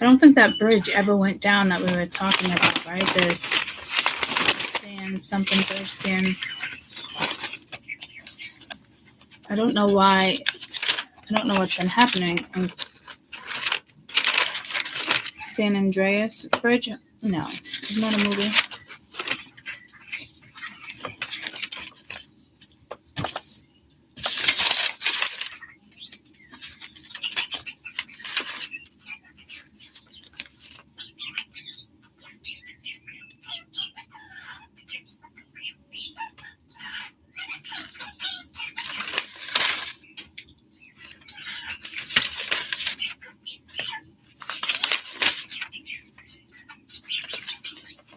I don't think that bridge ever went down that we were talking about, right? There's something bridge. I don't know why. I don't know what's been happening. San Andreas Bridge? No, it's not a movie.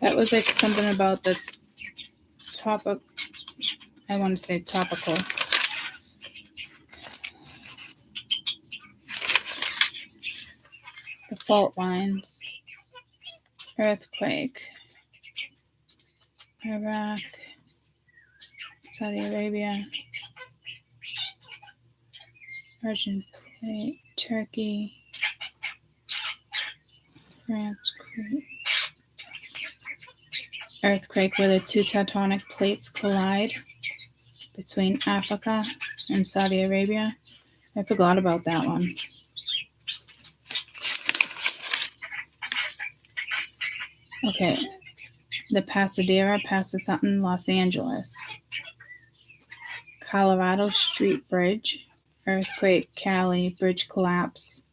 That was like something about the topic. I want to say topical. The fault lines. Earthquake. Iraq. Saudi Arabia. Persian plate. Turkey. France. Earthquake where the two tectonic plates collide between Africa and Saudi Arabia. I forgot about that one. Okay. The Pasadena, Los Angeles. Colorado Street Bridge, earthquake, Cali, bridge collapse.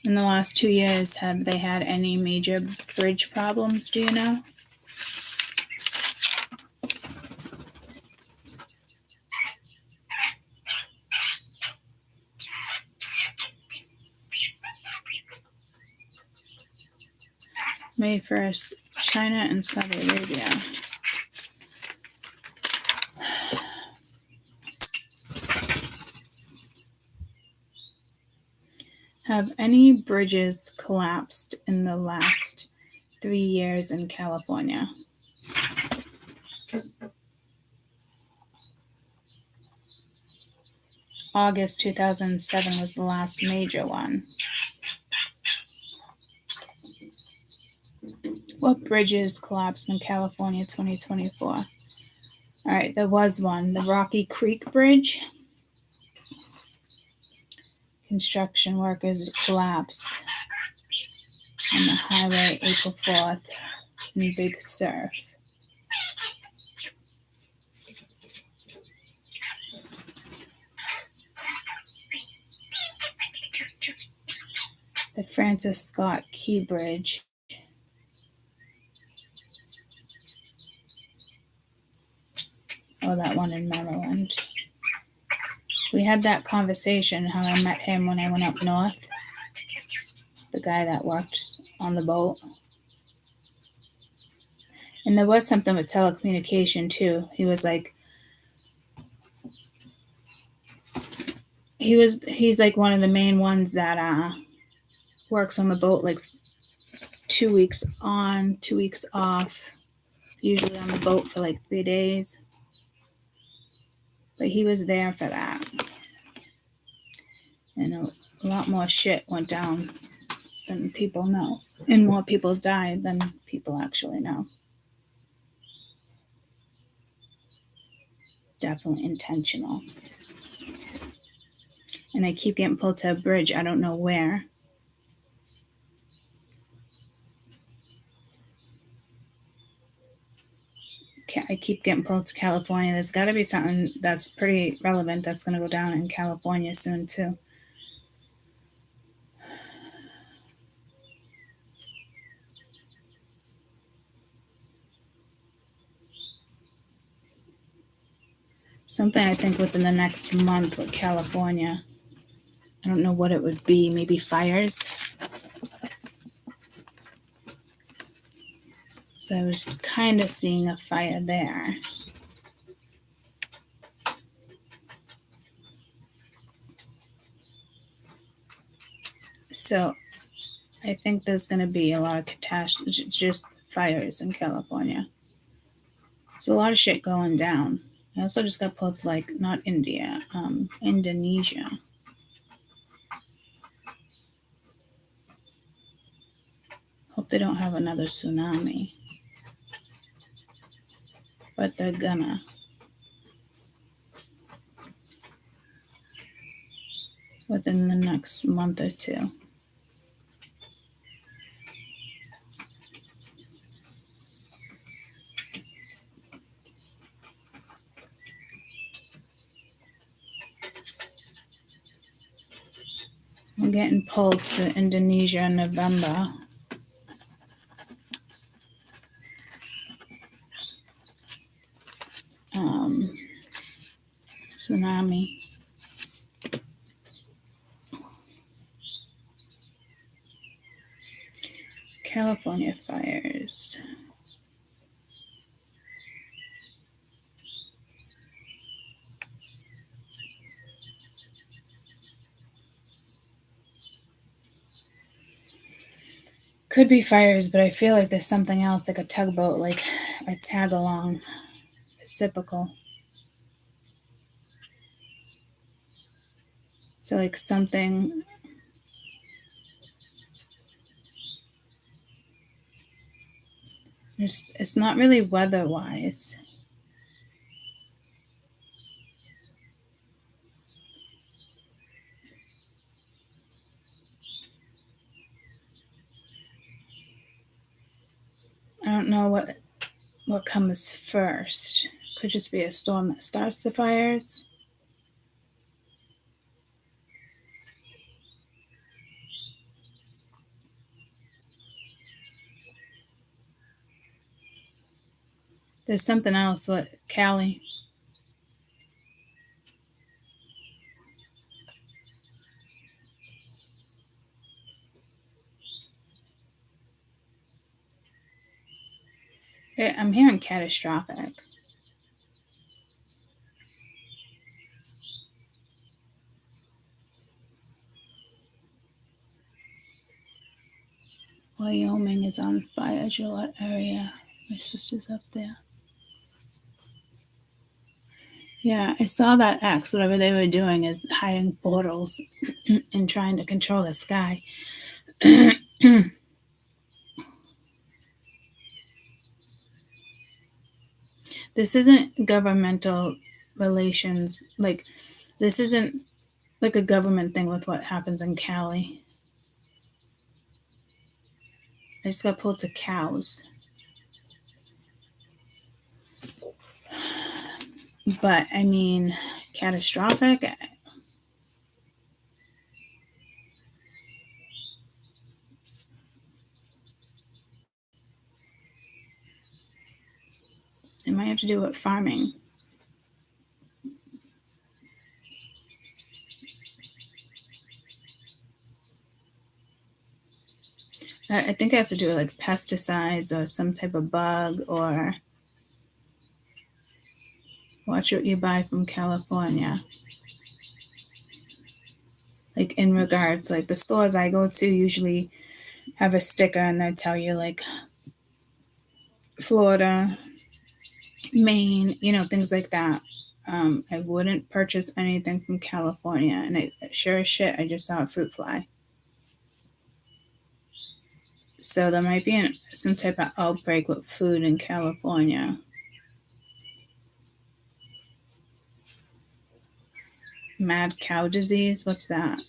In the last 2 years, have they had any major bridge problems? Do you know? May 1st, China and Saudi Arabia. Have any bridges collapsed in the last 3 years in California? August 2007 was the last major one. What bridges collapsed in California 2024? All right, there was one, the Rocky Creek Bridge. Construction workers collapsed on the highway April 4th in Big Sur. The Francis Scott Key Bridge. Oh, that one in Maryland. We had that conversation, how I met him when I went up north. The guy that worked on the boat. And there was something with telecommunication too. He was like, he's like one of the main ones that works on the boat like 2 weeks on, 2 weeks off, usually on the boat for like 3 days. But he was there for that. And a lot more shit went down than people know. And more people died than people actually know. Definitely intentional. And I keep getting pulled to a bridge. I don't know where. I keep getting pulled to California. There's got to be something that's pretty relevant that's going to go down in California soon too. Something I think within the next month with California. I don't know what it would be. Maybe fires. So I was kind of seeing a fire there. So I think there's going to be a lot of catastrophes, just fires in California. There's a lot of shit going down. I also just got pulled to like, not India, Indonesia. Hope they don't have another tsunami. But they're gonna. Within the next month or two. I'm getting pulled to Indonesia in November. Tsunami. California fires. Could be fires, but I feel like there's something else, like a tugboat, like a tag-along, reciprocal. So like something. It's not really weather-wise. I don't know what comes first. Could just be a storm that starts the fires. There's something else. What, Callie? I'm hearing catastrophic. Wyoming is on fire, Gillette area. My sister's up there. Yeah, I saw that X. Whatever they were doing is hiding portals and trying to control the sky. This isn't governmental relations. Like, this isn't like a government thing with what happens in Cali. I just got pulled to cows. But, I mean, catastrophic. It might have to do with farming. I think it has to do with like pesticides or some type of bug, or watch what you buy from California. Like in regards, like the stores I go to usually have a sticker and they tell you like Florida, Maine, things like that. I wouldn't purchase anything from California, and I sure as shit I just saw a fruit fly. So there might be some type of outbreak with food in California. Mad cow disease? What's that?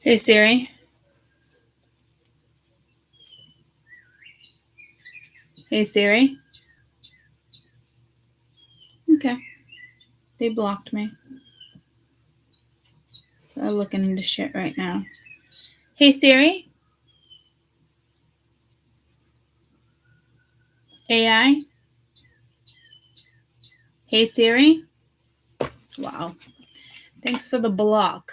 Hey Siri. Hey Siri. Okay. They blocked me. They're looking into shit right now. Hey Siri. AI. Hey Siri. Wow. Thanks for the block.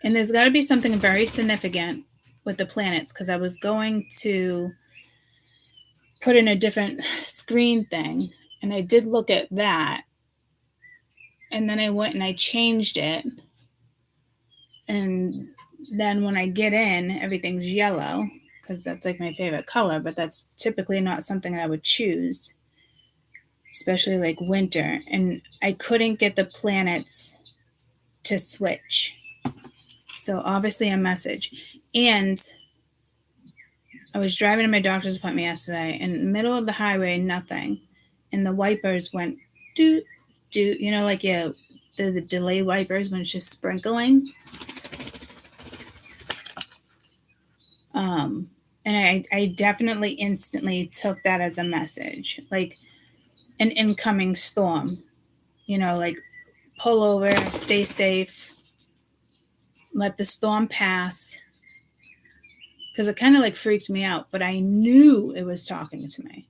And there's got to be something very significant with the planets, because I was going to put in a different screen thing, and I did look at that, and then I went and I changed it, and then when I get in, everything's yellow, because that's like my favorite color, but that's typically not something I would choose, especially like winter. And I couldn't get the planets to switch. So obviously a message. And I was driving to my doctor's appointment yesterday, in the middle of the highway, nothing. And the wipers went do, like the delay wipers when it's just sprinkling. And I definitely instantly took that as a message, like an incoming storm, like pull over, stay safe, let the storm pass. Because it kind of like freaked me out, but I knew it was talking to me.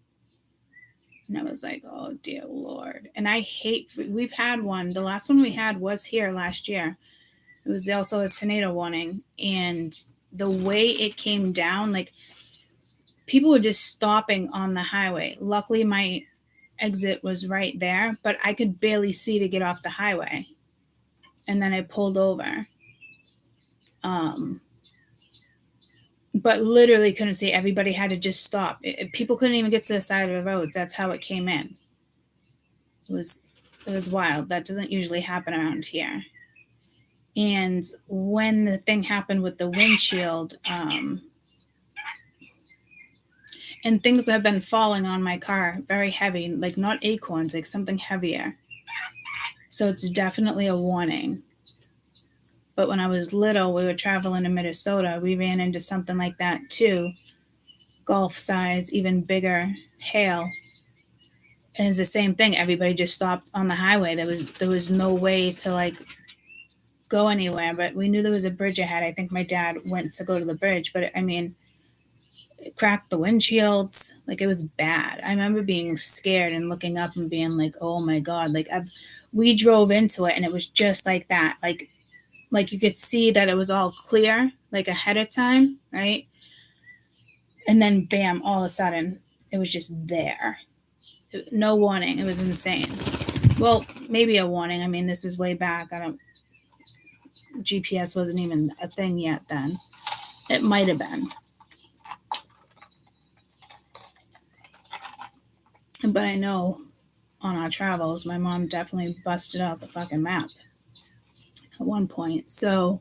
And I was like, oh, dear Lord. And I hate, we've had one. The last one we had was here last year. It was also a tornado warning. And the way it came down, like people were just stopping on the highway. Luckily, my exit was right there, but I could barely see to get off the highway. And then I pulled over. But literally couldn't see. Everybody had to just stop. People couldn't even get to the side of the roads. That's how it came in. It was wild. That doesn't usually happen around here. And when the thing happened with the windshield, and things have been falling on my car, very heavy, like not acorns, like something heavier. So So it's definitely a warning. But when I was little, we were traveling in Minnesota. We ran into something like that too. Golf size, even bigger hail. And it's the same thing. Everybody just stopped on the highway. There was no way to like go anywhere, but we knew there was a bridge ahead. I think my dad went to go to the bridge, but I mean, it cracked the windshields. Like it was bad. I remember being scared and looking up and being like, "Oh my god!" Like we drove into it and it was just like that. Like you could see that it was all clear, like ahead of time, right? And then bam, all of a sudden, it was just there. No warning. It was insane. Well, maybe a warning. I mean, this was way back. GPS wasn't even a thing yet then. It might have been. But I know on our travels, my mom definitely busted out the fucking map at one point. So,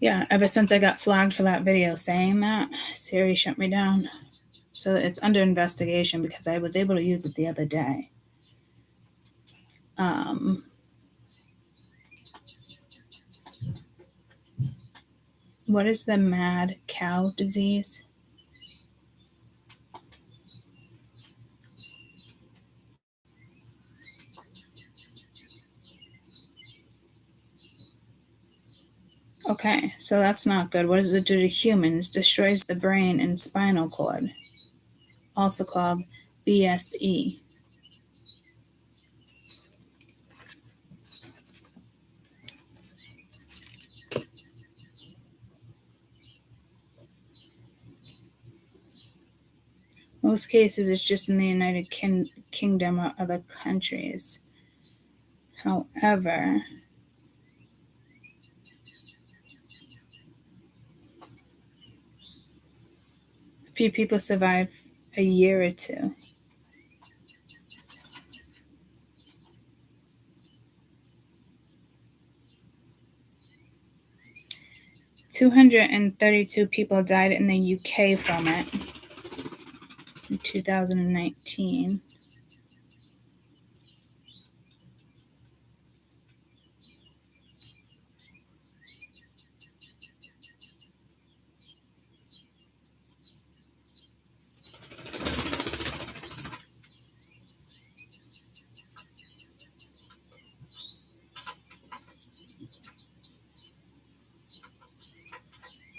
yeah, ever since I got flagged for that video saying that, Siri shut me down. So it's under investigation because I was able to use it the other day. What is the mad cow disease? Okay, so that's not good. What does it do to humans? Destroys the brain and spinal cord, also called BSE. Most cases, it's just in the United Kingdom or other countries. However, a few people survive a year or two. $232 people died in the UK from it in 2019.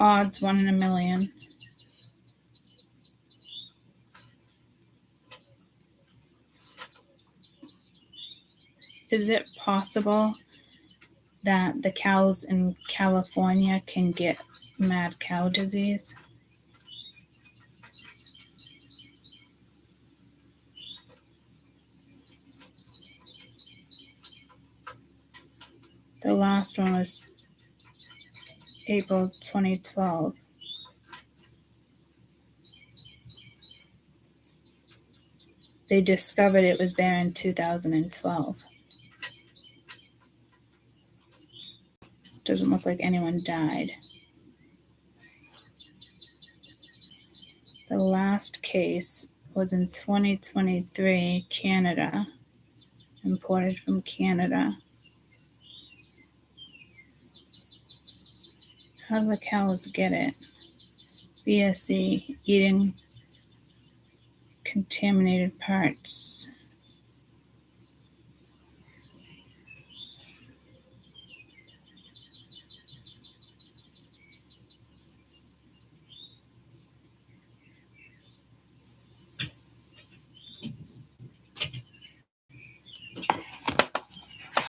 Odds 1 in a million. Is it possible that the cows in California can get mad cow disease? The last one was April 2012. They discovered it was there in 2012. Doesn't look like anyone died. The last case was in 2023, Canada, imported from Canada. How do the cows get it? BSE, eating contaminated parts.